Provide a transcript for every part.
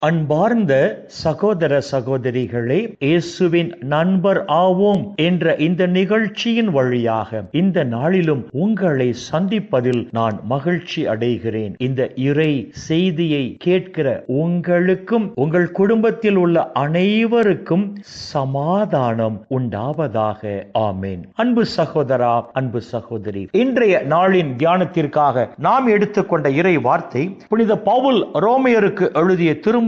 அன்பார்ந்த சகோதர சகோதரிகளே, இயேசுவின் நண்பர் ஆவோம் என்ற இந்த நிகழ்ச்சியின் வழியாக இந்த நாளிலும் உங்களை சந்திப்பதில் நான் மகிழ்ச்சி அடைகிறேன். இந்த இறை செய்தியை கேட்கிற உங்களுக்கும் உங்கள் குடும்பத்தில் உள்ள அனைவருக்கும் சமாதானம் உண்டாவதாக. ஆமேன். அன்பு சகோதரா, அன்பு சகோதரி, இன்றைய நாளின் தியானத்திற்காக நாம் எடுத்துக்கொண்ட இறை வார்த்தை புனித பவுல் ரோமையருக்கு எழுதிய திருமுகம்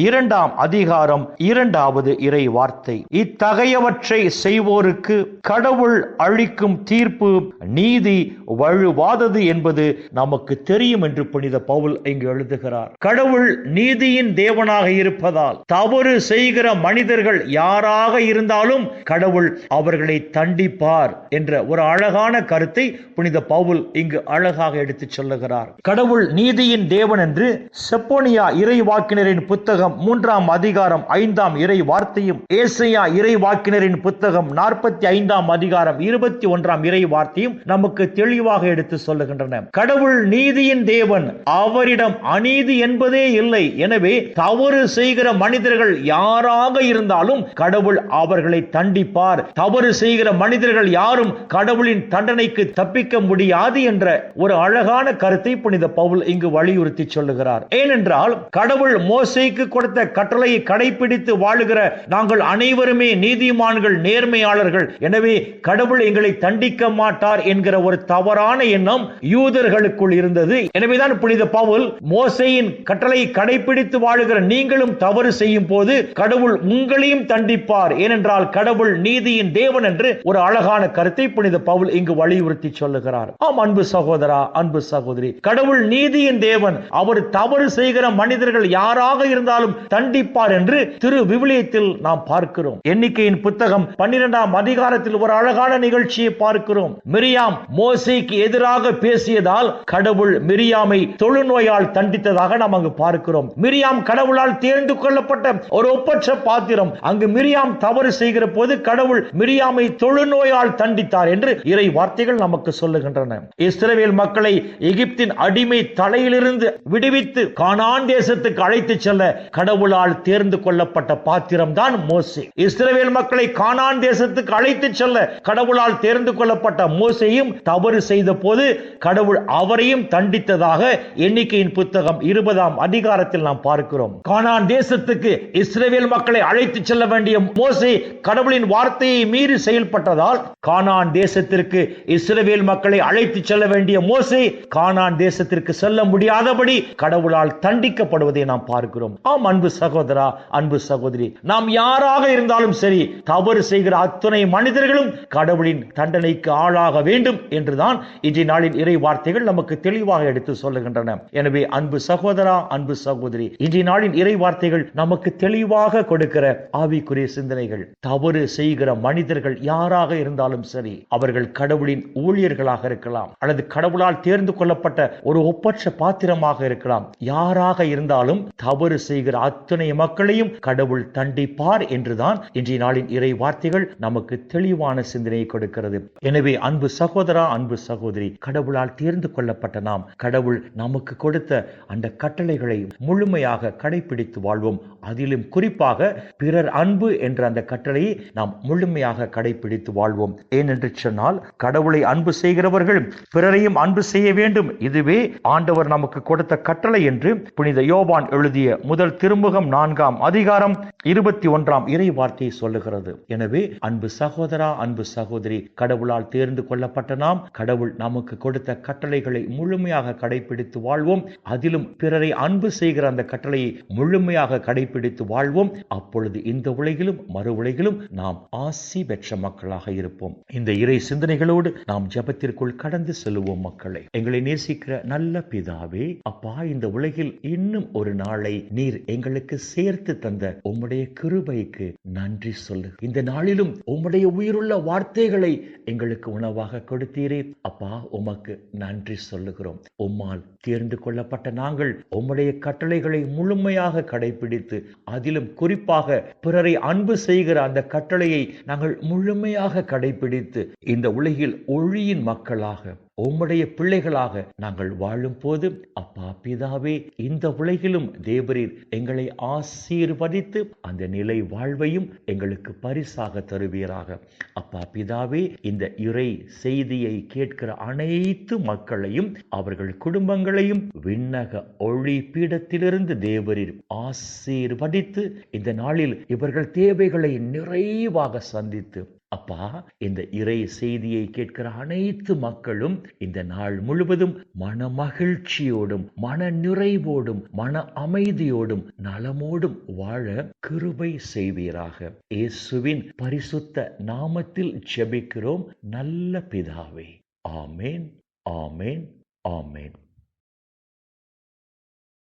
2ஆம் அதிகாரம் 2வது இறை வார்த்தை. இத்தகையவற்றை செய்வோருக்கு கடவுள் அளிக்கும் தீர்ப்பு நீதி வழுவாதது என்பது நமக்கு தெரியும் என்று புனித பவுல் இங்கு எழுதுகிறார். கடவுள் நீதியின் தேவனாக இருப்பதால் தவறு செய்கிற மனிதர்கள் யாராக இருந்தாலும் கடவுள் அவர்களை தண்டிப்பார் என்ற ஒரு அழகான கருத்தை புனித பவுல் இங்கு அழகாக எடுத்துச் சொல்லுகிறார். கடவுள் நீதியின் தேவன் என்று செப்போனியா இறைவாக்கினரின் புத்தகம் 3ஆம் அதிகாரம் 5ஆம் இறை வார்த்தையும், ஏசாயா இறைவாக்கினரின் புத்தகம் 45ஆம் அதிகாரம் 21ஆம் இறை வார்த்தையும் நமக்கு தெளிவாக எடுத்து சொல்லுகின்றன. கடவுள் நீதியின் தேவன், அவரிடம் அநீதி என்பதே இல்லை. எனவே தவறு செய்கிற மனிதர்கள் யாராக இருந்தாலும் கடவுள் அவர்களை தண்டிப்பார். தவறு செய்கிற மனிதர்கள் யாரும் கடவுளின் தண்டனைக்கு தப்பிக்க முடியாது என்ற ஒரு அழகான கருத்தை புனித பவுல் இங்கு வலியுறுத்தி சொல்லுகிறார். ஏனென்றால் கடவுள் மோசேக்கு கொடுத்த கட்டளையை கடைபிடித்து வாழுகிற நாங்கள் அனைவருமே நீதிமான்கள், நேர்மையாளர்கள். எனவே கடவுள் எங்களை தண்டிக்க மாட்டார் என்கிற ஒரு தவறான எண்ணம் யூதர்களுக்குள் இருந்தது. எனவேதான் புனித பவுல் மோசேயின் கட்டளையை கடைபிடித்து வாழுகிற நீங்களும் தவறு செய்யும் போது கடவுள் உங்களையும் தண்டிப்பார், ஏனென்றால் கடவுள் நீதியின் தேவன் என்று ஒரு அழகான கருத்தை புனித பவுல் இங்கு வலியுறுத்தி சொல்லுகிறார். ஆம் அன்பு சகோதரா, அன்பு சகோதரி, கடவுள் நீதியின் தேவன். அவர் தவறு செய்கிற மனிதர்கள் யாராக இருந்தாலும் தண்டிப்பார் என்று திரு விவிலியத்தில் நாம் பார்க்கிறோம். எண்ணிக்கையின் புத்தகம் 12ஆம் அதிகாரத்தில் ஒரு அழகான நிகழ்ச்சியை பார்க்கிறோம். மிரியாம் மோசேக்கு எதிராக பேசியதால் கடவுள் மிரியாமை தொழுநோயால் தண்டித்ததாக நாம் அங்கு பார்க்கிறோம். மிரியாம் கடவுளால் தேர்ந்து கொள்ளப்பட்ட ஒரு ஒப்பற்ற பாத்திரம். அங்கு மிரியாம் தவறு செய்கிற போது கடவுள் மிரியாமை தொழுநோயால் தண்டித்தார் என்று இறை வார்த்தைகள் நமக்கு சொல்லுகின்றன. இஸ்ரவேல் மக்களை எகிப்தின் அடிமை தலையிலிருந்து விடுவித்து கானான் தேசத்துக்கு அழைத்து செல்ல கடவுளால் தேர்ந்து கொள்ளப்பட்ட பாத்திரம் தான் மோசே. இஸ்ரவேல் மக்களை கானான் தேசத்துக்கு அழைத்து செல்ல கடவுளால் தேர்ந்து கொள்ளப்பட்ட மோசேயும் தவறு செய்த போது கடவுள் அவரையும் தண்டித்ததாக எண்ணிக்கையின் புத்தகம் 20ஆம் அதிகாரத்தில் நாம் பார்க்கிறோம். கானான் தேசத்துக்கு இஸ்ரவேல் மக்களை அழைத்து செல்ல வேண்டிய மோசே கடவுளின் வார்த்தையை மீறி செயல்பட்டதால் கானான் தேசத்திற்கு இஸ்ரவேல் மக்களை அழைத்து செல்ல வேண்டிய மோசே கானான் தேசத்திற்கு செல்ல முடியாதபடி கடவுளால் தண்டிக்கப்படுவதை நாம் பார்க்கிறோம். ஆம் அன்பு சகோதரா, அன்பு சகோதரி, நாம் யாராக இருந்தாலும் சரி தவறு செய்கிற அத்தனை மனிதர்களும் கடவுளின் தண்டனைக்கு ஆளாக வேண்டும் என்றுதான் இன்றைய நாளின் இறை வார்த்தைகள் நமக்கு தெளிவாக எடுத்து சொல்லுகின்றன. எனவே அன்பு சகோதரா, அன்பு சகோதரி, இன்றைய நாளின் இறை வார்த்தைகள் நமக்கு தெளிவாக கொடுக்கிற ஆவிக்குரிய சிந்தனைகள். தவறு செய்கிற மனிதர்கள் யாராக இருந்தாலும் சரி, அவர்கள் கடவுளின் ஊழியர்களாக இருக்கலாம் அல்லது கடவுளால் தேர்ந்து கொள்ளப்பட்ட ஒரு ஒப்பற்ற பாத்திரமாக இருக்கலாம். யாராக இருந்தாலும் தவறு செய்கிற அத்தனை மக்களையும் கடவுள் தண்டிப்பார் என்றுதான் இன்றைய நாளின் இறை வார்த்தைகள் நமக்கு தெளிவான சிந்தனையை கொடுக்கிறது. எனவே அன்பு சகோதரா, அன்பு சகோதரி, கடவுளால் தேர்ந்து கொள்ளப்பட்ட நாம் கடவுள் நமக்கு கொடுத்த அந்த கட்டளைகளை முழுமையாக கடைபிடித்து வாழ்வோம். அதிலும் குறிப்பாக பிறர் அன்பு என்ற அந்த கட்டளையை நாம் முழுமையாக கடைபிடித்து வாழ்வோம். ஏனென்று சொன்னால் கடவுளை அன்பு செய்கிறவர்கள் பிறரையும் அன்பு செய்ய வேண்டும். இதுவே ஆண்டவர் நமக்கு கொடுத்த கட்டளை என்று புனித யோவான் எழுதிய முதல் திருமுகம் 4ஆம் அதிகாரம் 21ஆம் இறை வார்த்தையை சொல்லுகிறது. எனவே அன்பு சகோதரா, அன்பு சகோதரி, கடவுளால் தேர்ந்து கொள்ளப்பட்ட நாம் கடவுள் நமக்கு கொடுத்த கட்டளைகளை முழுமையாக கடைபிடித்து வாழ்வோம். அதிலும் பிறரை அன்பு செய்கிற அந்த கட்டளையை முழுமையாக கடைபிடித்து வாழ்வோம். அப்பொழுது இந்த உலகிலும் மறு உலகிலும் நாம் ஆசி பெற்ற மக்களாக இருப்போம். இந்த இறை சிந்தனைகளோடு நாம் ஜெபத்திற்குள் கடந்து செல்வோம். மக்களை, எங்களை நேசிக்கிற நல்ல பிதாவே, அப்பா, இந்த உலகில் இன்னும் ஒரு நாளை நீர் எங்களுக்கு சேர்த்து தந்த உம்முடைய கிருபைக்கு நன்றி சொல்லு. இந்த நாளிலும் உம்முடைய உயிருள்ள வார்த்தைகளை எங்களுக்கு உணவாக கொடுத்தீரே அப்பா, உமக்கு நன்றி சொல்லுகிறோம். உம்மால் தேர்ந்து கொள்ளப்பட்ட நாங்கள் உம்முடைய கட்டளைகளை முழுமையாக கடைபிடித்து அதிலும் குறிப்பாக பிறரை அன்பு செய்கிற அந்த கட்டளையை நாங்கள் முழுமையாக கடைபிடித்து இந்த உலகில் ஒளியின் மக்களாக உம்முடைய பிள்ளைகளாக நாங்கள் வாழும் போது அப்பா பிதாவே, இந்த உலகிலும் தேவரீர் எங்களை ஆசீர்வதித்து அந்த நிலை வாழ்வையும் எங்களுக்கு பரிசாக தருவீராக. அப்பா பிதாவே, இந்த இறை செய்தியை கேட்கிற அனைத்து மக்களையும் அவர்கள் குடும்பங்களையும் விண்ணக ஒளி பீடத்திலிருந்து தேவரீர் ஆசீர்வதித்து இந்த நாளில் இவர்கள் தேவைகளை நிறைவாக சந்தித்து அப்பா, இந்த இறை செய்தியை கேட்கிற அனைத்து மக்களும் இந்த நாள் முழுவதும் மன மகிழ்ச்சியோடும் மன நிறைவோடும் மன அமைதியோடும் நலமோடும் வாழ கிருபை செய்வீராக. இயேசுவின் பரிசுத்த நாமத்தில் ஜெபிக்கிறோம் நல்ல பிதாவே. ஆமேன், ஆமேன், ஆமேன்.